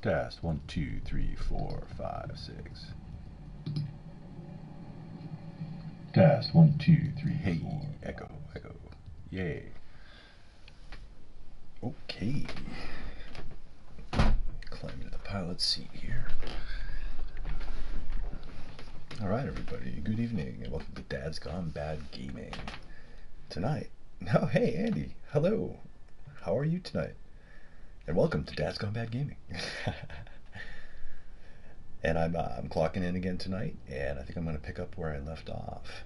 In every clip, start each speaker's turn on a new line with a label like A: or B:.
A: Test 1, 2, 3, 4, 5, 6. Test 1, 2, 3. Hey, 4, echo, echo. Yay. Okay. Climb into the pilot seat here. Alright, everybody. Good evening, and welcome to Dad's Gone Bad Gaming. Tonight. Oh, hey, Andy. Hello. How are you tonight? And welcome to Dad's Gone Bad Gaming. And I'm clocking in again tonight, and I think I'm going to pick up where I left off.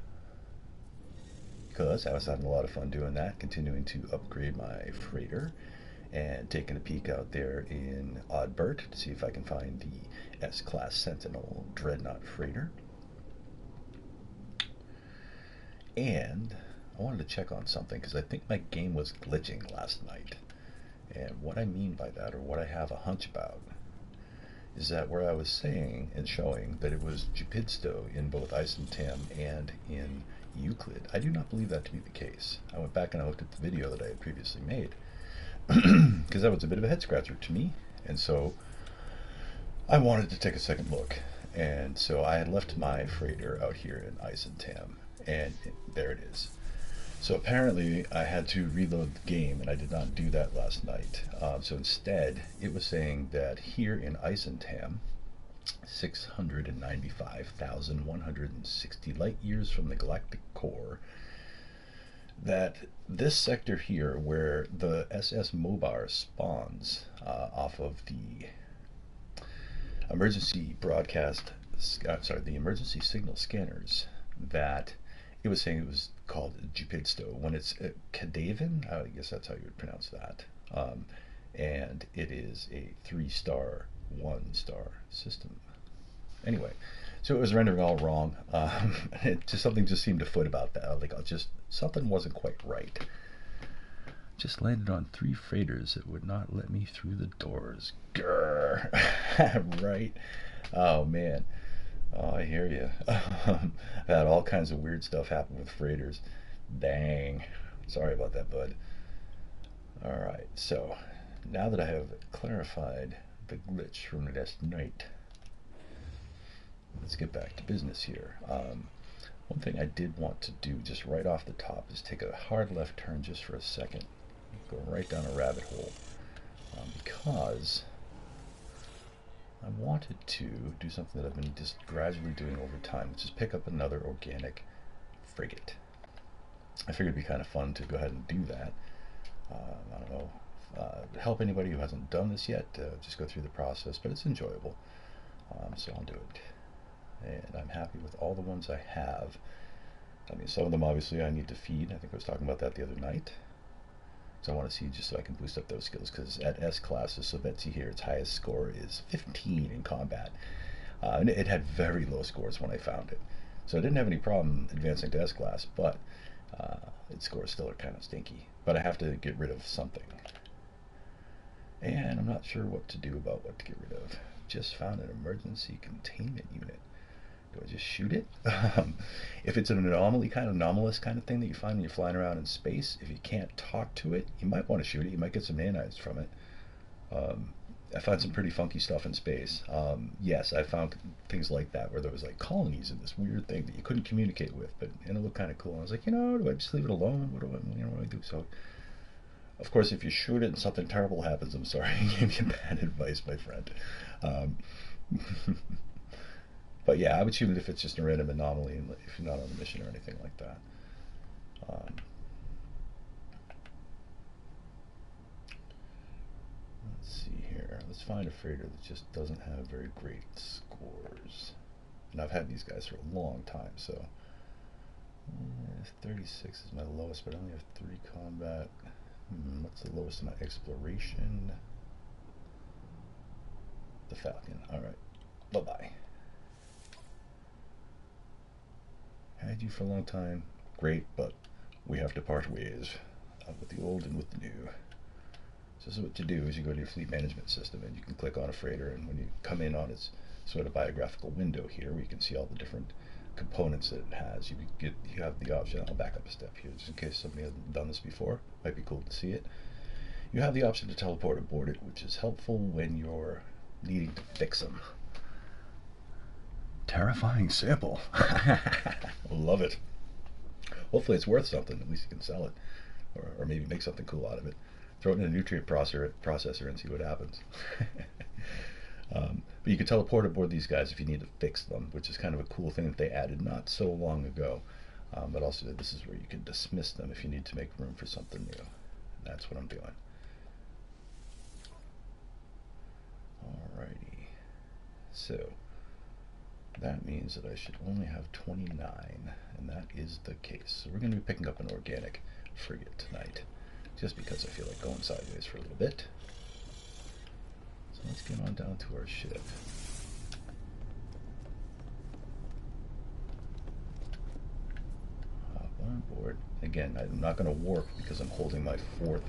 A: Because I was having a lot of fun doing that, continuing to upgrade my freighter, and taking a peek out there in Oddbert to see if I can find the S-Class Sentinel Dreadnought Freighter. And I wanted to check on something, because I think my game was glitching last night. And what I mean by that, or what I have a hunch about, is that where I was saying and showing that it was Jupidsto in both Eissentam and in Euclid, I do not believe that to be the case. I went back and I looked at the video that I had previously made, because that was a bit of a head scratcher to me, and so I wanted to take a second look. And so I had left my freighter out here in Eissentam, and there it is. So apparently I had to reload the game, and I did not do that last night. So instead, it was saying that here in Eissentam, 695,160 light years from the galactic core, that this sector here, where the SS MOBAR spawns off of the emergency the emergency signal scanners, that it was saying it was called Jupidsto, when it's Cadavan, I guess that's how you would pronounce that, and it is a 3-star, 1-star system. Anyway, so it was rendering all wrong. Something just seemed afoot about that. Like, something wasn't quite right. Just landed on 3 freighters that would not let me through the doors. Grrr. Right? Oh man. Oh, I hear you. I've had all kinds of weird stuff happen with freighters. Dang. Sorry about that, bud. Alright, so now that I have clarified the glitch from last night, let's get back to business here. One thing I did want to do just right off the top is take a hard left turn just for a second. Go right down a rabbit hole. Because I wanted to do something that I've been just gradually doing over time, which is pick up another organic frigate. I figured it'd be kind of fun to go ahead and do that. I don't know, help anybody who hasn't done this yet, just go through the process, but it's enjoyable. So I'll do it. And I'm happy with all the ones I have. I mean, some of them obviously I need to feed. I think I was talking about that the other night. So I want to see just so I can boost up those skills, because at S classes, so Betsy here, its highest score is 15 in combat. And it had very low scores when I found it. So I didn't have any problem advancing to S class, but its scores still are kind of stinky. But I have to get rid of something. And I'm not sure what to do about what to get rid of. Just found an emergency containment unit. Do I just shoot it? If it's an anomalous kind of thing that you find when you're flying around in space, if you can't talk to it, you might want to shoot it. You might get some nanites from it. I found some pretty funky stuff in space. Yes, I found things like that where there was like colonies in this weird thing that you couldn't communicate with, and it looked kind of cool. And I was like, do I just leave it alone? What do I do? So, of course, if you shoot it and something terrible happens, I'm sorry, I gave you bad advice, my friend. But yeah, I would shoot it if it's just a random anomaly, and if you're not on a mission or anything like that. Let's see here. Let's find a freighter that just doesn't have very great scores. And I've had these guys for a long time, so 36 is my lowest, but I only have 3 combat. What's the lowest in my exploration? The Falcon. Alright. Bye-bye. Had you for a long time. Great, but we have to part ways. With the old and with the new. So this is what you do is you go to your fleet management system, and you can click on a freighter, and when you come in on its sort of biographical window here, where you can see all the different components that it has, you have the option. I'll back up a step here just in case somebody hasn't done this before. Might be cool to see it. You have the option to teleport aboard it, which is helpful when you're needing to fix them. Terrifying sample. Love it. Hopefully it's worth something. At least you can sell it. Or maybe make something cool out of it. Throw it in a nutrient processor and see what happens. But you can teleport aboard these guys if you need to fix them, which is kind of a cool thing that they added not so long ago. But also this is where you can dismiss them if you need to make room for something new. That's what I'm doing. Alrighty. So that means that I should only have 29, and that is the case. So we're going to be picking up an organic frigate tonight, just because I feel like going sideways for a little bit. So let's get on down to our ship. Hop on board. Again, I'm not going to warp because I'm holding my 4th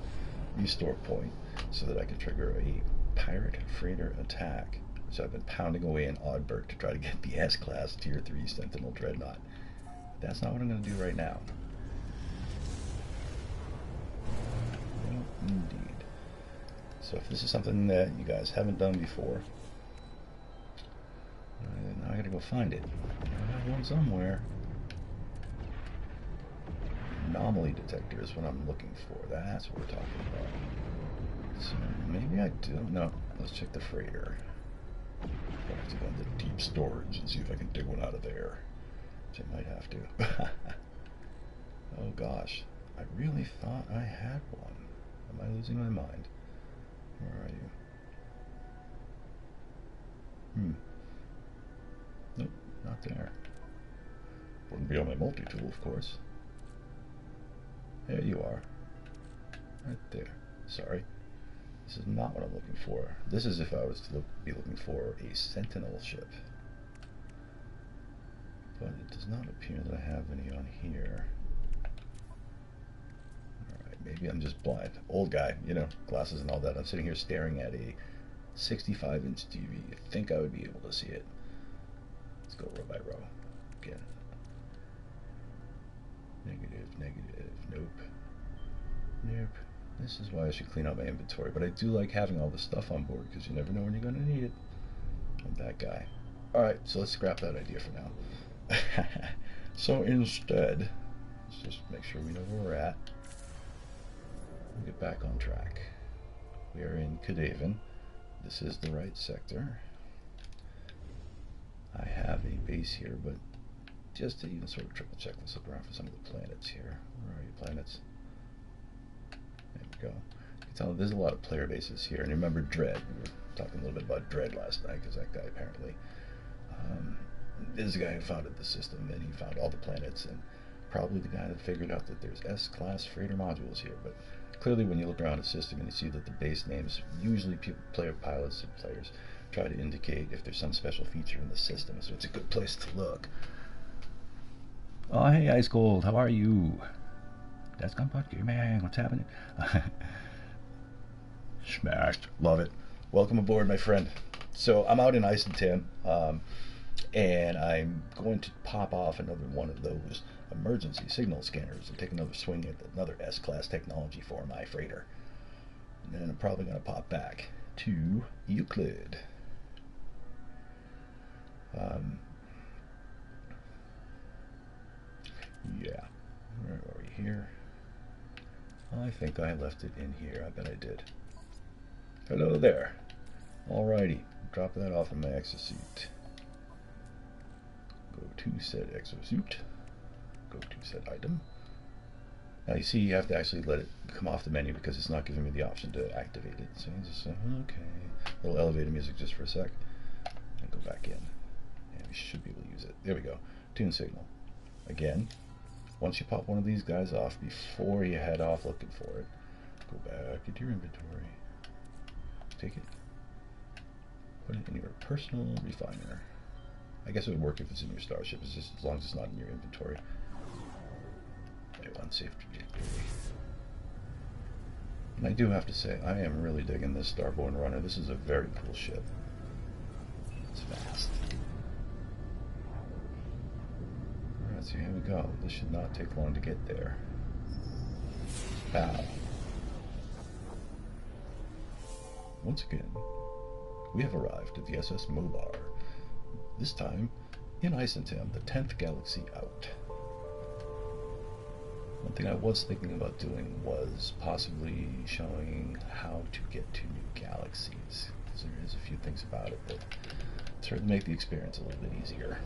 A: restore point so that I can trigger a pirate freighter attack. So I've been pounding away in Oddberg to try to get the S-Class Tier 3 Sentinel Dreadnought. That's not what I'm going to do right now. No, indeed. So if this is something that you guys haven't done before, now I gotta go find it. I have one somewhere. Anomaly detector is what I'm looking for. That's what we're talking about. So maybe I do. No, let's check the freighter. I have to go into deep storage and see if I can dig one out of there. Which I might have to. Oh gosh. I really thought I had one. Am I losing my mind? Where are you? Nope, not there. Wouldn't be on my multi-tool, of course. There you are. Right there. Sorry. This is not what I'm looking for. This is if I was to be looking for a Sentinel ship. But it does not appear that I have any on here. Alright, maybe I'm just blind. Old guy, you know, glasses and all that. I'm sitting here staring at a 65-inch TV. You'd think I would be able to see it. Let's go row by row. Again. Negative, negative, nope. Nope. This is why I should clean out my inventory, but I do like having all this stuff on board because you never know when you're going to need it. I'm that guy. Alright, so let's scrap that idea for now. So instead, let's just make sure we know where we're at. We'll get back on track. We are in Kadavan. This is the right sector. I have a base here, but just to even sort of triple check, let's look around for some of the planets here. Where are you, planets? There we go. You can tell there's a lot of player bases here. And remember Dread. We were talking a little bit about Dread last night because that guy apparently is the guy who founded the system, and he found all the planets, and probably the guy that figured out that there's S-Class freighter modules here. But clearly when you look around the system and you see that the base names, usually pilots and players try to indicate if there's some special feature in the system, so it's a good place to look. Oh, hey, Ice Cold, how are you? That's Gunpot Gaming, what's happening? Smashed, love it. Welcome aboard, my friend. So I'm out in Eissentam, and I'm going to pop off another one of those emergency signal scanners and take another swing at another S-Class technology for my freighter. And then I'm probably going to pop back to Euclid. Yeah, where are we here? I think I left it in here. I bet I did. Hello there. Alrighty, drop that off in my exosuit. Go to said exosuit. Go to said item. Now you see you have to actually let it come off the menu because it's not giving me the option to activate it. So you just say, okay. A little elevator music just for a sec. And go back in. And we should be able to use it. There we go. Tune signal. Again, once you pop one of these guys off, before you head off looking for it, go back into your inventory. Take it. Put it in your personal refiner. I guess it would work if it's in your starship, it's just as long as it's not in your inventory. Unsafe trajectory. And I do have to say, I am really digging this Starborn Runner. This is a very cool ship. It's fast. Alright, so here we go. This should not take long to get there. Pow. Once again, We have arrived at the SS MOBAR. This time in Eissentam, the 10th galaxy out. One thing I was thinking about doing was possibly showing how to get to new galaxies, because there is a few things about it that certainly make the experience a little bit easier.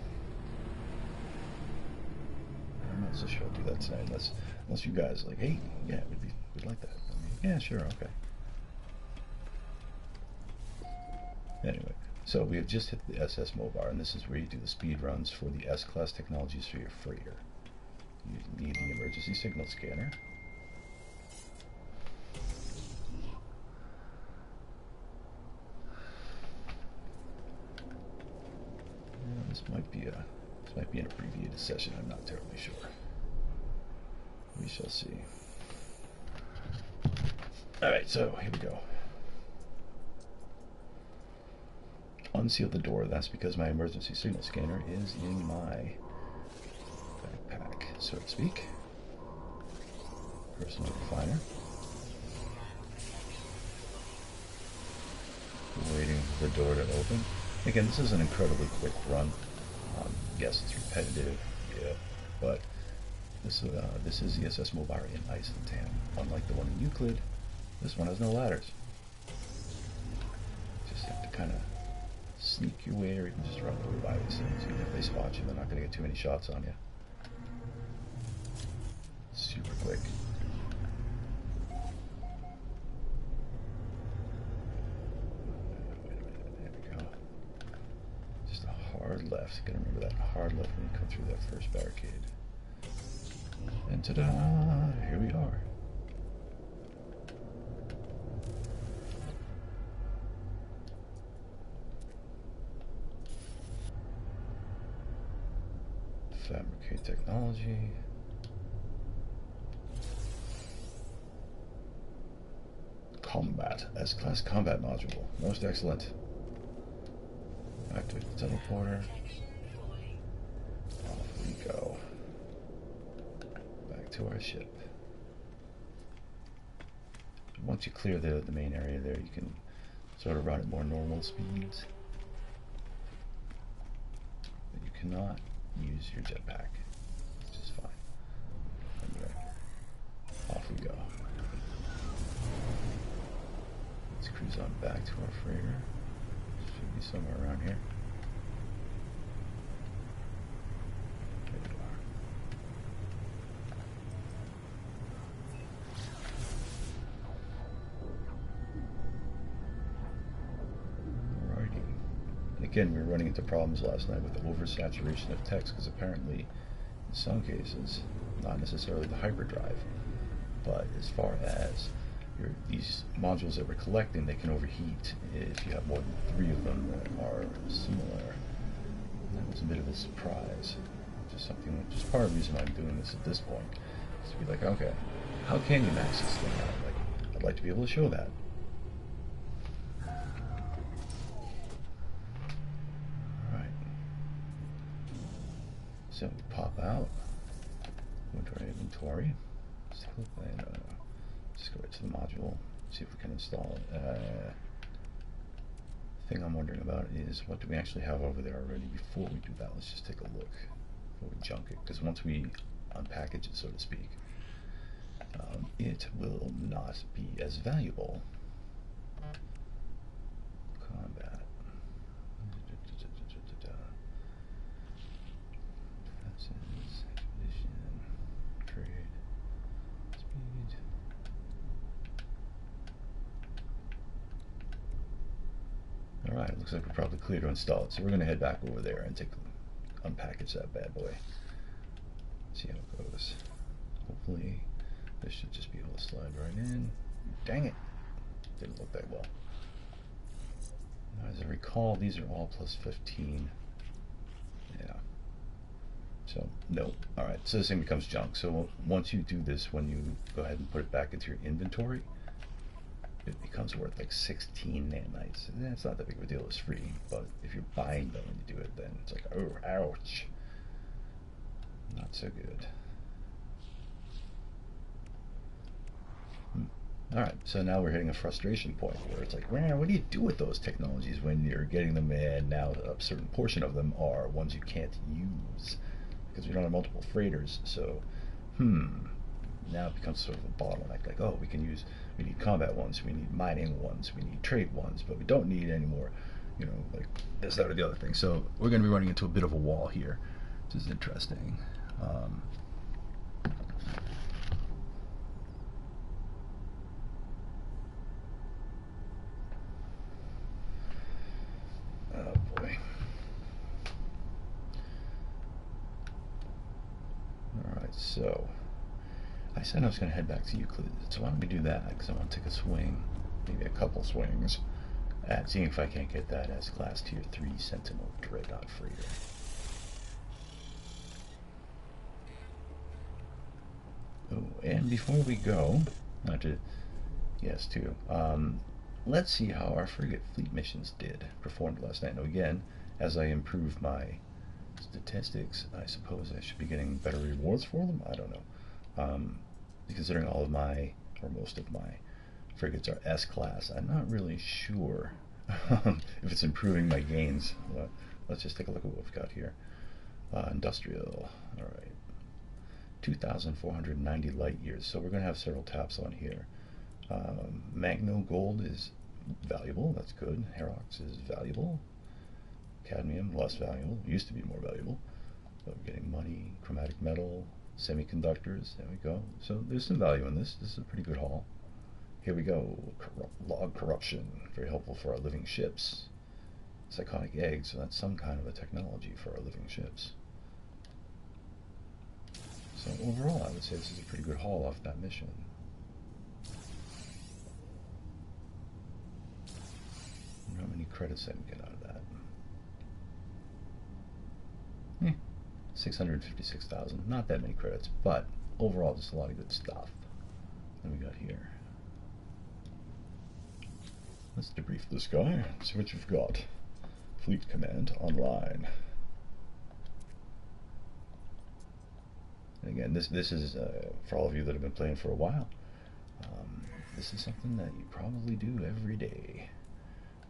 A: I'm not so sure I'll do that tonight, unless you guys are like, hey, yeah, we'd like that. I mean, yeah, sure, okay. Anyway, so we have just hit the SS MOBAR, and this is where you do the speed runs for the S-class technologies for your freighter. You need the emergency signal scanner. And this might be an abbreviated session. I'm not terribly sure. We shall see. All right, so here we go. Unseal the door. That's because my emergency signal scanner is in my backpack, so to speak. Personal refiner. Waiting for the door to open. Again, this is an incredibly quick run. Yes, it's repetitive, yeah, but this is the SS MOBAR in Eissentam. Unlike the one in Euclid, this one has no ladders. Just have to kind of sneak your way, or you can just run by these things. Even if they spot you, they're not going to get too many shots on you. Super quick. There we go. Just a hard left. You gotta remember that hard left when you come through that first barricade. And ta-da! Here we are. Fabricate technology. Combat. S-class combat module. Most excellent. Activate the teleporter. Off we go. Back to our ship. Once you clear the main area there, you can sort of run at more normal speeds. But you cannot use your jetpack, which is fine. Anyway, off we go. Let's cruise on back to our freighter. Should be somewhere around here. There we are. Alrighty. And again, we were running into problems last night with the oversaturation of text, because apparently, in some cases, not necessarily the hyperdrive, but as far as these modules that we're collecting, they can overheat if you have more than 3 of them that are similar. And that was a bit of a surprise. Just part of the reason I'm doing this at this point is to be like, okay, how can you max this thing out? Like, I'd like to be able to show that. Alright. So we pop out, go into our inventory, just click and just go right to the module, see if we can install it. The thing I'm wondering about is, what do we actually have over there already? Before we do that, let's just take a look before we junk it, because once we unpackage it, so to speak, it will not be as valuable. Combat. Defenses, expedition, trade, speed. Alright, looks like we're probably clear to install it, so we're going to head back over there and unpackage that bad boy. See how it goes. Hopefully this should just be able to slide right in. Dang it! Didn't look that well. Now, as I recall, these are all plus 15. Yeah. So, no. Alright, so this thing becomes junk. So once you do this, when you go ahead and put it back into your inventory, it becomes worth like 16 nanites. And it's not that big of a deal, it's free, but if you're buying them when you do it, then it's like, oh, ouch. Not so good. Alright, so now we're hitting a frustration point where it's like, man, what do you do with those technologies when you're getting them and now a certain portion of them are ones you can't use? Because we don't have multiple freighters, so, now it becomes sort of a bottleneck. Like, oh, we need combat ones, we need mining ones, we need trade ones, but we don't need any more, like this, that, or the other thing. So we're going to be running into a bit of a wall here, which is interesting. Oh boy. Alright, so I said I was going to head back to Euclid, so why don't we do that, because I want to take a swing, maybe a couple swings, at seeing if I can't get that S-Class Tier 3 Sentinel Dreadnought Freighter. Oh, and before we go, let's see how our frigate fleet missions performed last night. Now again, as I improve my statistics, I suppose I should be getting better rewards for them. I don't know. Considering all of my, or most of my frigates are S-Class, I'm not really sure if it's improving my gains. Let's just take a look at what we've got here. Industrial, alright. 2,490 light years, so we're going to have several taps on here. Magno Gold is valuable, that's good. Herox is valuable. Cadmium, less valuable, used to be more valuable. But we're getting money, chromatic metal, semiconductors, there we go. So there's some value in this. This is a pretty good haul. Here we go, log corruption, very helpful for our living ships. Psychotic eggs, so that's some kind of a technology for our living ships. So overall, I would say this is a pretty good haul off that mission. I wonder how many credits I can get out of that. 656,000. Not that many credits, but overall, just a lot of good stuff. What do we got here? Let's debrief this guy. See what you've got. Fleet Command online. And again, this is for all of you that have been playing for a while. This is something that you probably do every day.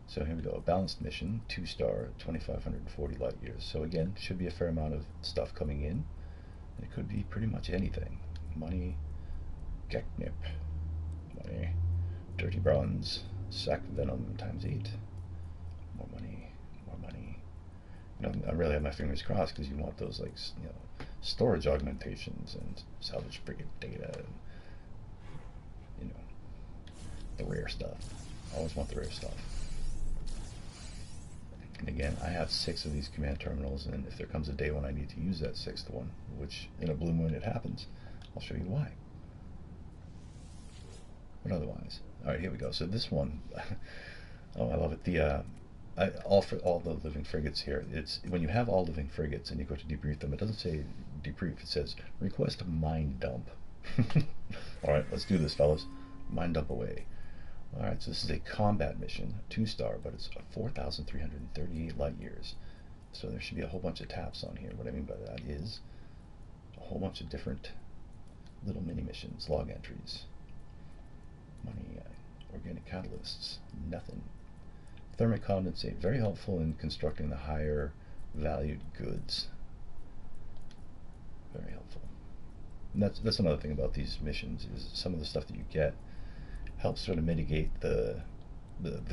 A: So here we go, a balanced mission, 2-star, 2,540 light years. So again, should be a fair amount of stuff coming in. And it could be pretty much anything. Money, Geknip, money, dirty bronze, sack venom times 8. More money, more money. I really have my fingers crossed because you want those like storage augmentations and salvage frigate data and the rare stuff. Always want the rare stuff. And again, I have 6 of these command terminals, and if there comes a day when I need to use that 6th one, which in a blue moon it happens, I'll show you why. But otherwise, all right, here we go. So this one, oh, I love it. All the living frigates here. It's when you have all living frigates and you go to debrief them. It doesn't say debrief. It says request mine dump. All right, let's do this, fellas. Mine dump away. Alright, so this is a combat mission, 2-star, but it's 4,338 light years. So there should be a whole bunch of taps on here. What I mean by that is a whole bunch of different little mini missions, log entries. Money, organic catalysts, nothing. Thermic condensate, very helpful in constructing the higher valued goods. Very helpful. And that's another thing about these missions, is some of the stuff that you get helps sort of mitigate the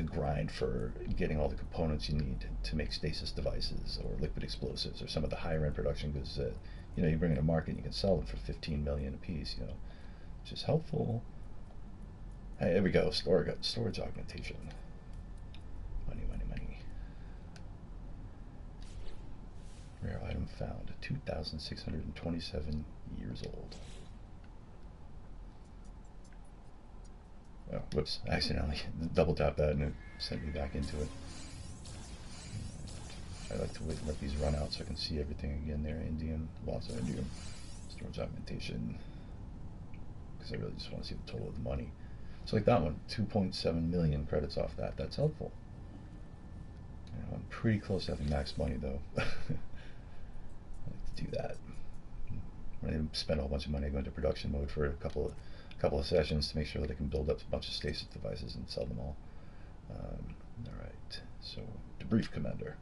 A: grind for getting all the components you need to make stasis devices or liquid explosives or some of the higher end production goods that you bring in a market and you can sell them for 15 million a piece, which is helpful. Hey, there we go, storage augmentation. Money, money, money. Rare item found, 2,627 years old. Oh, whoops, I accidentally double tapped that and it sent me back into it. I like to wait and let these run out so I can see everything again there. Indium, lots of indium. Storage augmentation. Because I really just want to see the total of the money. So like that one, 2.7 million credits off that. That's helpful. I'm pretty close to having max money though. I like to do that. When I spend a whole bunch of money, I go into production mode for a couple a couple of sessions to make sure that I can build up a bunch of stasis devices and sell them all. Alright, so debrief commander.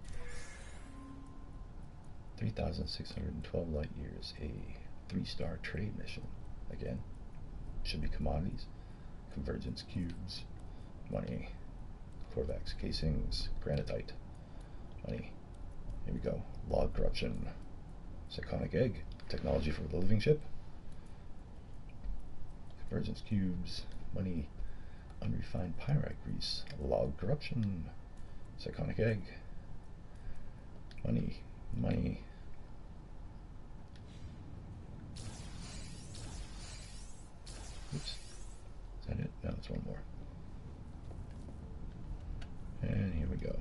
A: 3,612 light years, a 3-star trade mission. Again, should be commodities, convergence cubes, money, Corvax casings, granitite, money. Here we go. Log corruption, Psychonic egg, technology for the living ship, convergence cubes, money, unrefined pyrite grease, log corruption, Psychonic egg, money, money. Oops. Is that it? No, it's one more. And here we go.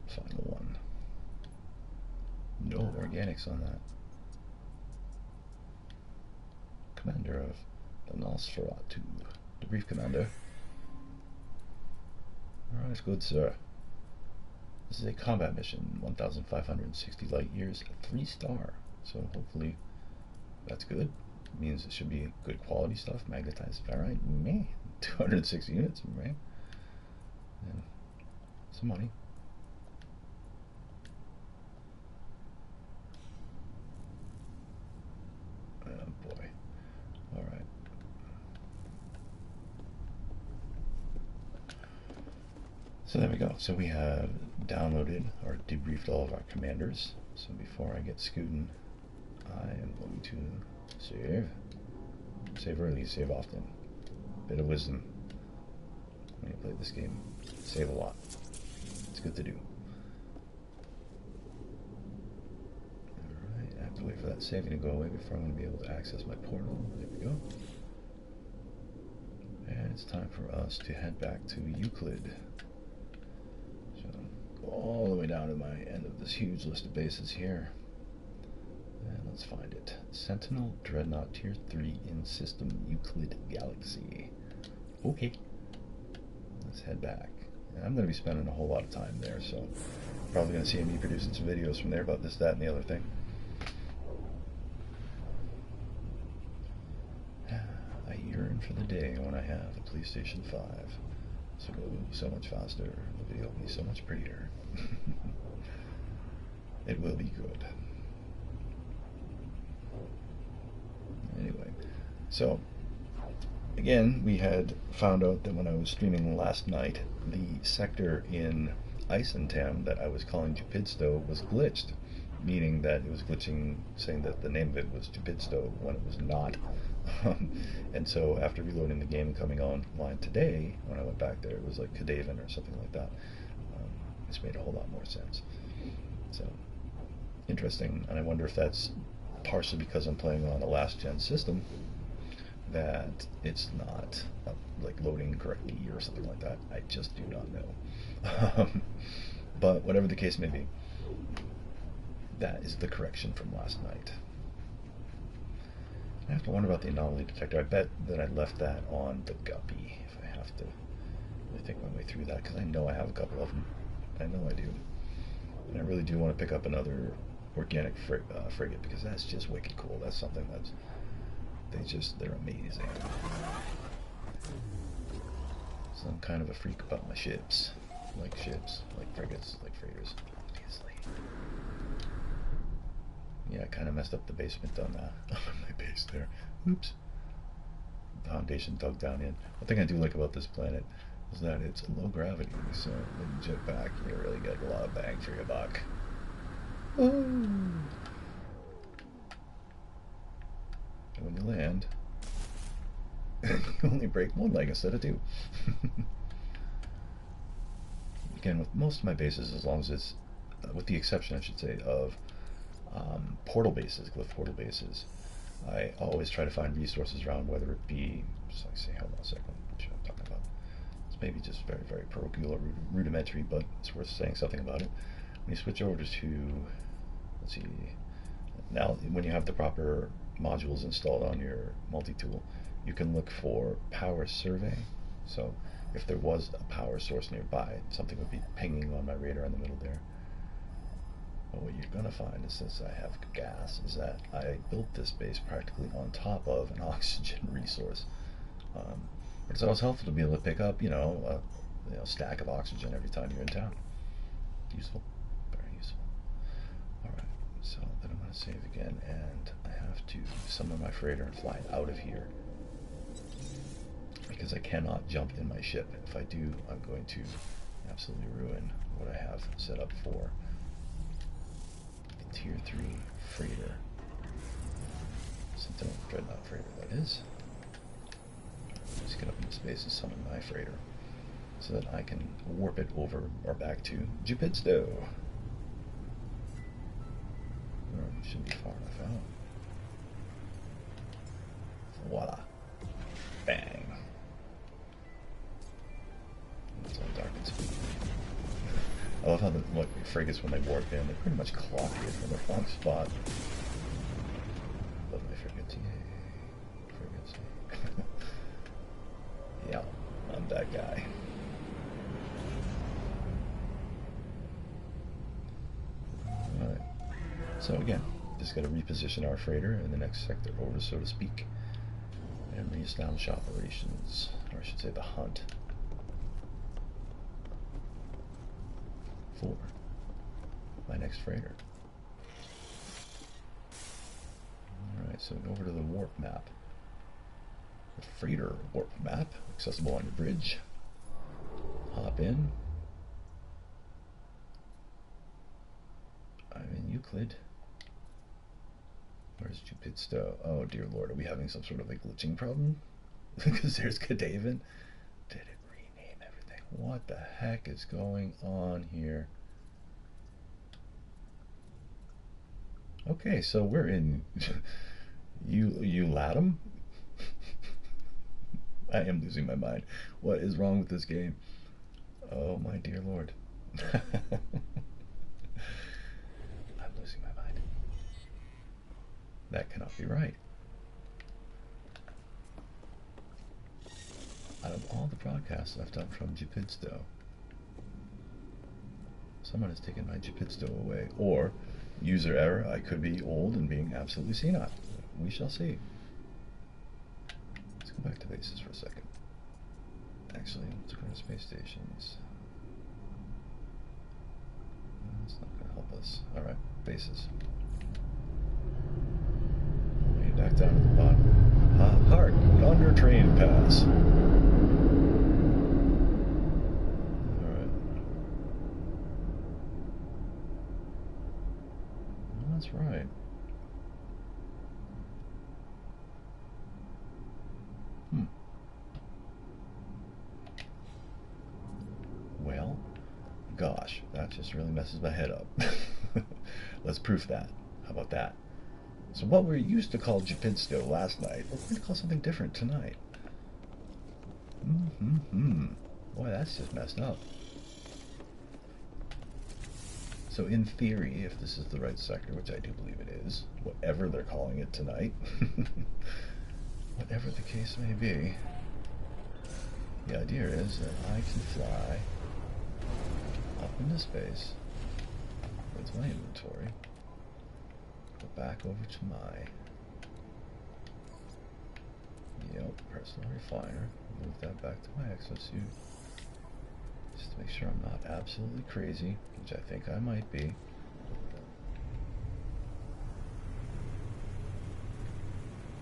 A: Final one. No organics on that. Commander of the Nosferatu. Debrief commander. Alright, good sir. This is a combat mission, 1,560 light years, 3-star. So hopefully that's good. It means it should be good quality stuff. Magnetized ferrite, meh. 206 units, meh. And some money. Oh boy. Alright. So there we go. So we have downloaded or debriefed all of our commanders. So before I get scooting, I am going to save. Save early, save often. Bit of wisdom. When you play this game, save a lot. It's good to do. Alright, I have to wait for that saving to go away before I'm going to be able to access my portal. There we go. And it's time for us to head back to Euclid. So, go all the way down to my end of this huge list of bases here. And let's find it. Sentinel Dreadnought Tier 3 in System Euclid Galaxy. Okay. Let's head back. And I'm going to be spending a whole lot of time there, so probably going to see me producing some videos from there about this, that, and the other thing. I yearn for the day when I have a PlayStation 5. So it'll be so much faster, the video will be so much prettier. It will be good. Anyway, so again, we had found out that when I was streaming last night, the sector in Eissentam that I was calling Jupidsto was glitched, meaning that it was glitching, saying that the name of it was Jupidsto when it was not. And so after reloading the game and coming online today, when I went back there, it was like Cadaven or something like that. This made a whole lot more sense. So, interesting, and I wonder if that's partially because I'm playing on a last-gen system, that it's not like loading correctly or something like that. I just do not know. But whatever the case may be, that is the correction from last night. I have to wonder about the anomaly detector. I bet that I left that on the Guppy, if I have to really think my way through that, because I know I have a couple of them. I know I do. And I really do want to pick up another organic frigate, because that's just wicked cool. That's something that's, they're amazing. So I'm kind of a freak about my ships, like frigates, like freighters, obviously. Yeah, I kind of messed up the basement on my base there. Oops. Foundation dug down in. One thing I do like about this planet is that it's low gravity, so when you jet back, you really get a lot of bang for your buck. Oh. And when you land, you only break one leg instead of two. Again, with most of my bases, as long as it's, with the exception, I should say, of portal bases, glyph portal bases, I always try to find resources around, whether it be, just like say, hold on a second, what should I talk about? It's maybe just very, very parochial, rudimentary, but it's worth saying something about it. When you switch over to, let's see, now when you have the proper modules installed on your multi-tool, you can look for power survey. So if there was a power source nearby, something would be pinging on my radar in the middle there. But what you're gonna find is, since I have gas, is that I built this base practically on top of an oxygen resource. It's always helpful to be able to pick up, a stack of oxygen every time you're in town. Useful, very useful. All right, so then I'm gonna save again, and I have to summon my freighter and fly out of here because I cannot jump in my ship. If I do, I'm going to absolutely ruin what I have set up for the Tier 3 freighter. Eissentam Dreadnought freighter, that is. Let's get up into space and summon my freighter so that I can warp it over or back to Jupidsto. Shouldn't be far enough out. Voila. Bang. It's all dark and spooky. I love how the frigates, when they warp in, they pretty much clock you from the wrong spot. Love my frigates. Yay. Frigates. Yeah, I'm that guy. Alright. So again, just got to reposition our freighter in the next sector over, so to speak, and reestablish operations, or I should say the hunt, for my next freighter. Alright, so over to the warp map. The freighter warp map, accessible on your bridge. Hop in. I'm in Euclid. Where's Jupidsto? Oh dear lord, are we having some sort of a glitching problem? Because there's Cadaven. Did it rename everything? What the heck is going on here? Okay, so we're in Latum. I am losing my mind. What is wrong with this game? Oh my dear lord. I'm losing my mind. That cannot be right. Out of all the broadcasts I've done from Jupidsto, someone has taken my Jupidsto away. Or, user error, I could be old and being absolutely senile. We shall see. Let's go back to bases for a second. Actually, let's go to space stations. That's not going to help us. Alright, bases. Way back down to the bottom. Hark! Yonder train pass. Alright. That's right. Well, gosh, that just really messes my head up. Let's proof that. How about that? So what we used to call Jupidsto last night, we're going to call something different tonight. Boy, that's just messed up. So in theory, if this is the right sector, which I do believe it is, whatever they're calling it tonight, whatever the case may be, the idea is that I can fly up into space with my inventory, go back over to my personal refiner, move that back to my exosuit, just to make sure I'm not absolutely crazy, which I think I might be.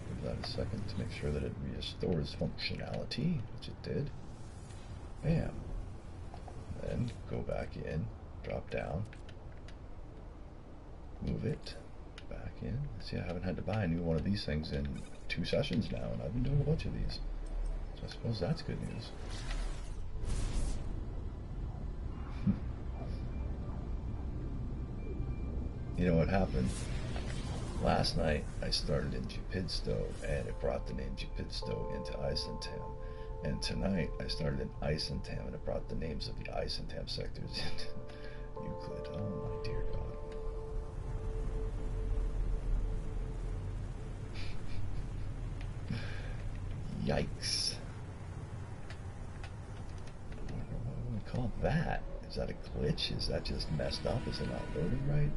A: Give that a second to make sure that it restores functionality, which it did. Bam. Then go back in, drop down, move it back in. See, I haven't had to buy a new one of these things in 2 sessions now, and I've been doing a bunch of these. So I suppose that's good news. You know what happened? Last night I started in Jupidsto and it brought the name Jupidsto into Eissentam. And tonight I started in Eissentam and it brought the names of the Eissentam sectors into Euclid. Oh my dear God. Yikes. What do we call that? Is that a glitch? Is that just messed up? Is it not loading right?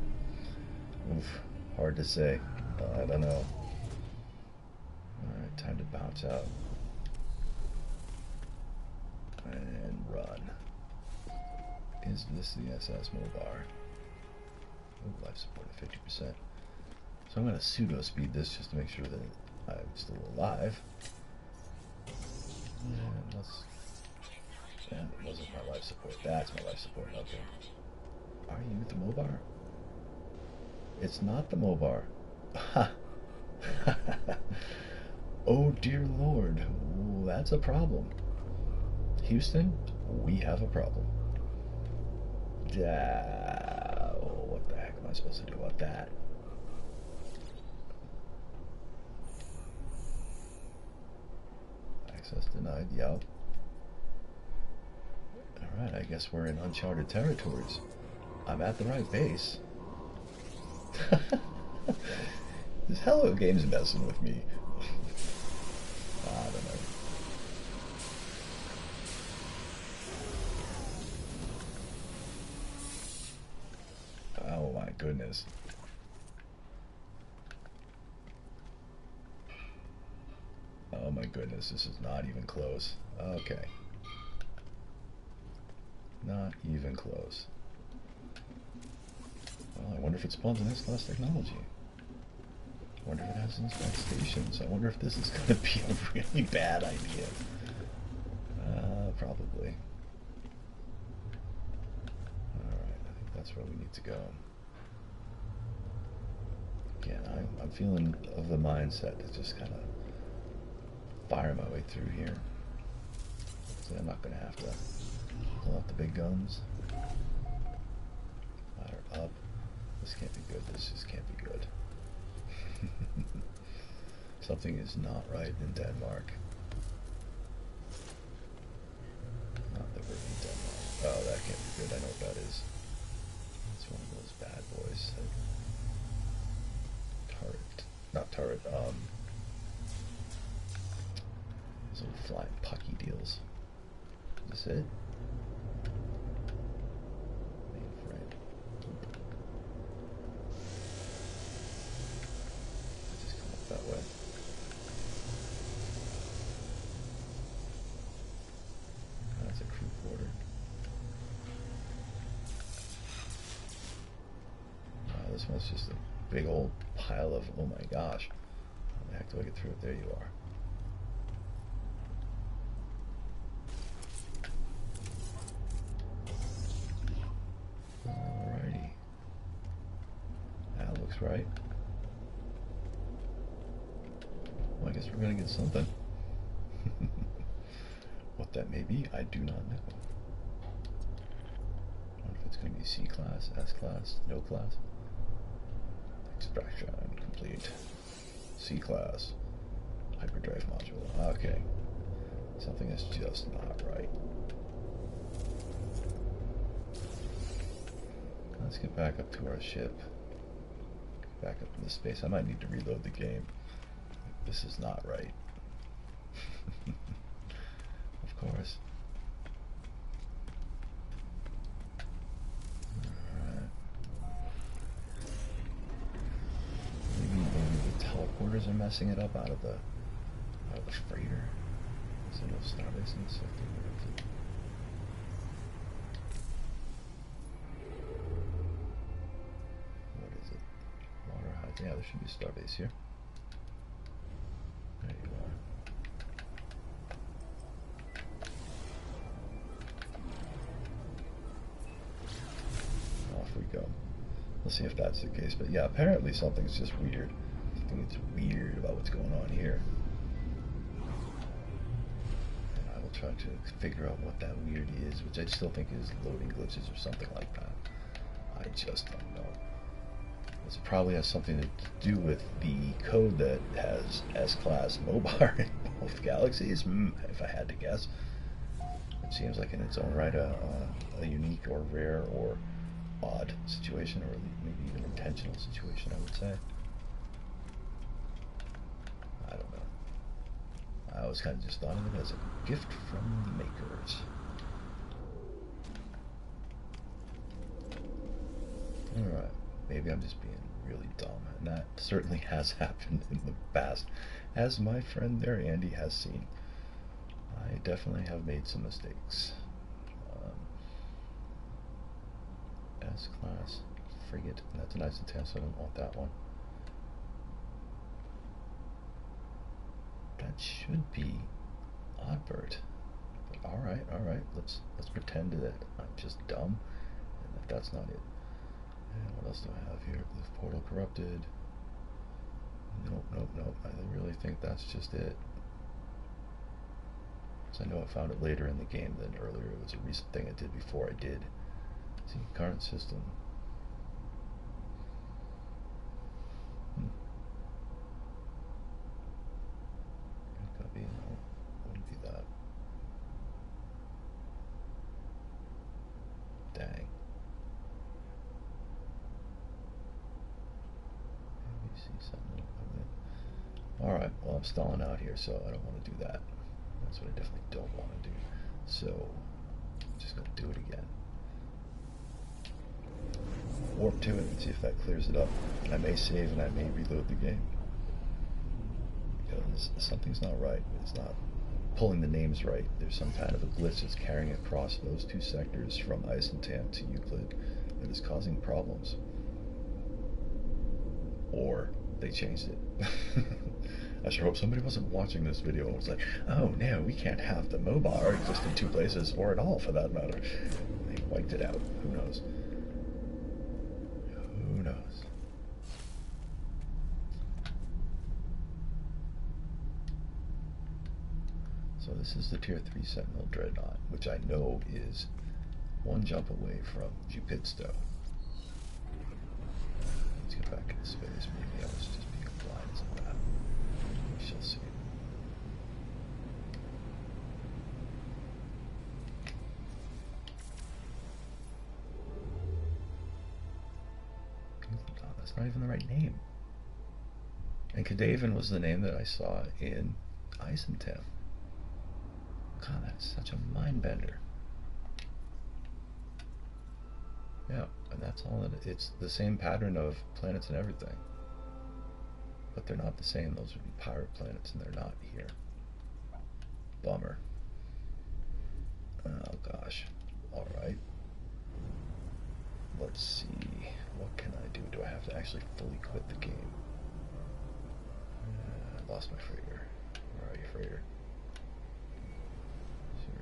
A: Oof, hard to say. I don't know. Alright, time to bounce out. And run. Is this the SS MOBAR? Ooh, life support at 50%. So I'm going to pseudo speed this just to make sure that I'm still alive. And let's... Yeah, it wasn't my life support. That's my life support. Okay. Are you the MOBAR? It's not the MOBAR. Oh dear Lord. Ooh, that's a problem. Houston, we have a problem. What the heck am I supposed to do about that? Access denied, yep. Alright, I guess we're in uncharted territories. I'm at the right base. This Hello Game's messing with me. I don't know. Oh my goodness. Oh my goodness, this is not even close. Okay. Not even close. Well, I wonder if it spawns an S-class technology. I wonder if it has inspect stations. I wonder if this is going to be a really bad idea. Probably. Alright, I think that's where we need to go. Again, I'm feeling of the mindset to just kind of fire my way through here. So I'm not going to have to pull out the big guns. Ladder up. This can't be good. This just can't be good. Something is not right in Denmark. Not that we're in Denmark. Oh, that can't be good. I know what that is. It's one of those bad boys. Turret. Not turret. Those little flying pucky deals. Is this it? Mainframe. Just come up that way. That's a crew quarter. This one's just a big old pile of, oh my gosh. How the heck do I get through it? There you are. Alrighty. That looks right. Well, I guess we're gonna get something. What that may be, I do not know. I wonder if it's gonna be C class, S class, no class. Extraction complete. C class. Hyperdrive module. Okay. Something is just not right. Let's get back up to our ship. Back up into space. I might need to reload the game. This is not right. Of course. Maybe the teleporters are messing it up out of the freighter. Is there no starbase in the sector? What is it? Water height. Yeah, there should be a starbase here. There you are. Off we go. We'll see if that's the case. But yeah, apparently something's just weird. Something's weird about what's going on here. And I will try to figure out what that weird is, which I still think is loading glitches or something like that. I just don't know. This probably has something to do with the code that has S-class MOBAR in both galaxies, if I had to guess. It seems like in its own right a unique or rare or odd situation, or maybe even intentional situation, I would say. I don't know. I always kind of just thought of it as a gift from the makers. Alright, maybe maybe I'm just being really dumb, and that certainly has happened in the past, as my friend there, Andy, has seen. I definitely have made some mistakes. S-class frigate, that's an Eissentam, so I don't want that one. That should be Oddbird. Alright, let's pretend that I'm just dumb, and that that's not it. And what else do I have here? This portal corrupted. Nope. I really think that's just it. So I know I found it later in the game than earlier. It was a recent thing I did before I did. See, current system. Copy, no, wouldn't be that. Dang. Alright, well I'm stalling out here, so I don't want to do that. That's what I definitely don't want to do. So, I'm just going to do it again. Warp to it and see if that clears it up. I may save and I may reload the game. Because something's not right. It's not pulling the names right. There's some kind of a glitch that's carrying across those two sectors from Eissentam to Euclid that is causing problems. Or they changed it. I sure hope somebody wasn't watching this video and was like, oh no, we can't have the MOBAR exist in two places, or at all for that matter. They wiped it out. Who knows? Who knows? So this is the Tier 3 Sentinel Dreadnought, which I know is one jump away from Jupidsto. Let's get back into space. Maybe I was just being blind as a bat. We shall see. Oh, that's not even the right name. And Cadaven was the name that I saw in Eissentam. God, that's such a mind bender. Yeah, and that's all it's the same pattern of planets and everything. But they're not the same. Those would be pirate planets, and they're not here. Bummer. Oh gosh. Alright. Let's see. What can I do? Do I have to actually fully quit the game? I lost my freighter. Where are you, freighter?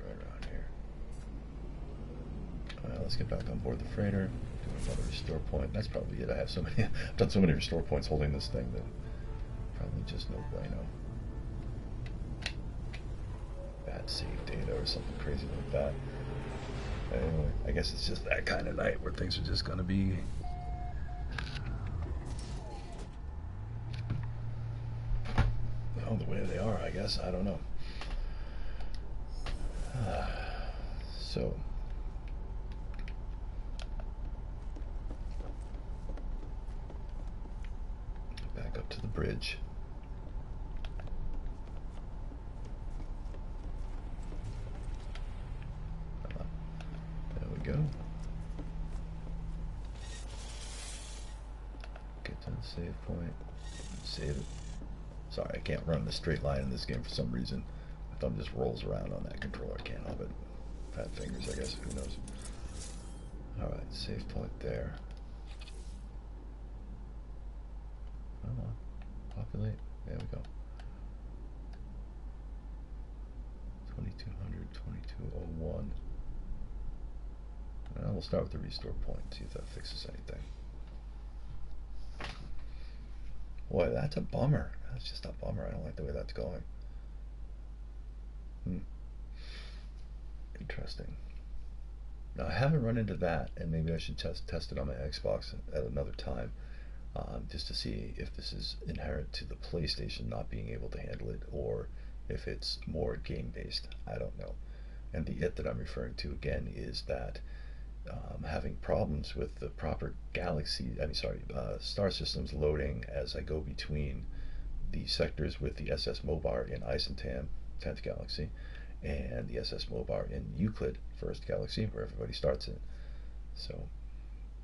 A: Right around here. Let's get back on board the freighter. Do another restore point. That's probably it. I have so many. I've done so many restore points holding this thing that probably just no bueno. Bad save data or something crazy like that. Anyway, I guess it's just that kind of night where things are just gonna be. The way they are, I guess. I don't know. So back up to the bridge. There we go. Get to the save point. Save it. Sorry, I can't run in a straight line in this game for some reason. My thumb just rolls around on that controller. I can't help it. Fat fingers, I guess. Who knows? Alright, save point there. Come on. Populate. There we go. 2200, 2201. Well, we'll start with the restore point, see if that fixes anything. Boy, that's a bummer. That's just a bummer. I don't like the way that's going. Interesting. Now, I haven't run into that, and maybe I should test it on my Xbox at another time, just to see if this is inherent to the PlayStation not being able to handle it, or if it's more game-based. I don't know. And the it that I'm referring to, again, is that having problems with the proper star systems loading as I go between the sectors with the SS MOBAR in Eissentam, 10th Galaxy, and the SS MOBAR in Euclid, 1st Galaxy, where everybody starts it. So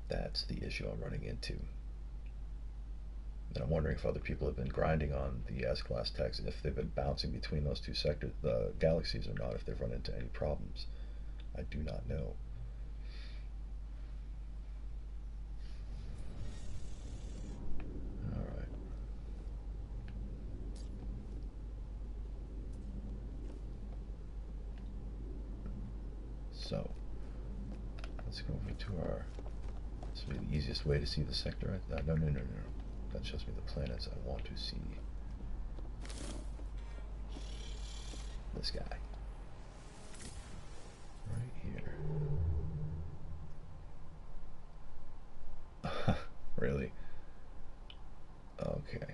A: that's the issue I'm running into. And I'm wondering if other people have been grinding on the S-class techs, if they've been bouncing between those two sectors, the galaxies, or not, if they've run into any problems. I do not know. Alright. So, let's go over to our... This will be the easiest way to see the sector. No. That shows me the planets I want to see. This guy. Right here. Really? Okay.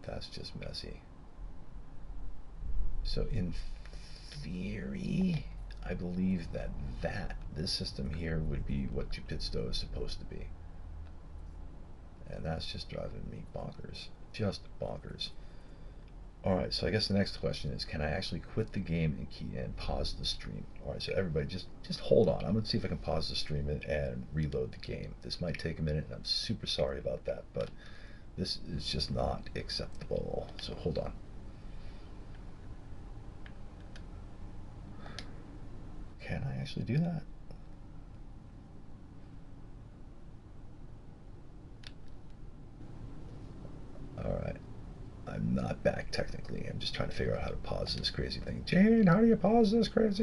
A: That's just messy. So in theory, I believe that this system here would be what Jupidsto is supposed to be. And that's just driving me bonkers. Just bonkers. Alright, so I guess the next question is, can I actually quit the game and pause the stream? Alright, so everybody just hold on. I'm going to see if I can pause the stream and reload the game. This might take a minute, and I'm super sorry about that, but this is just not acceptable. So hold on. Can I actually do that? Alright. I'm not back technically. I'm just trying to figure out how to pause this crazy thing. Jane, how do you pause this crazy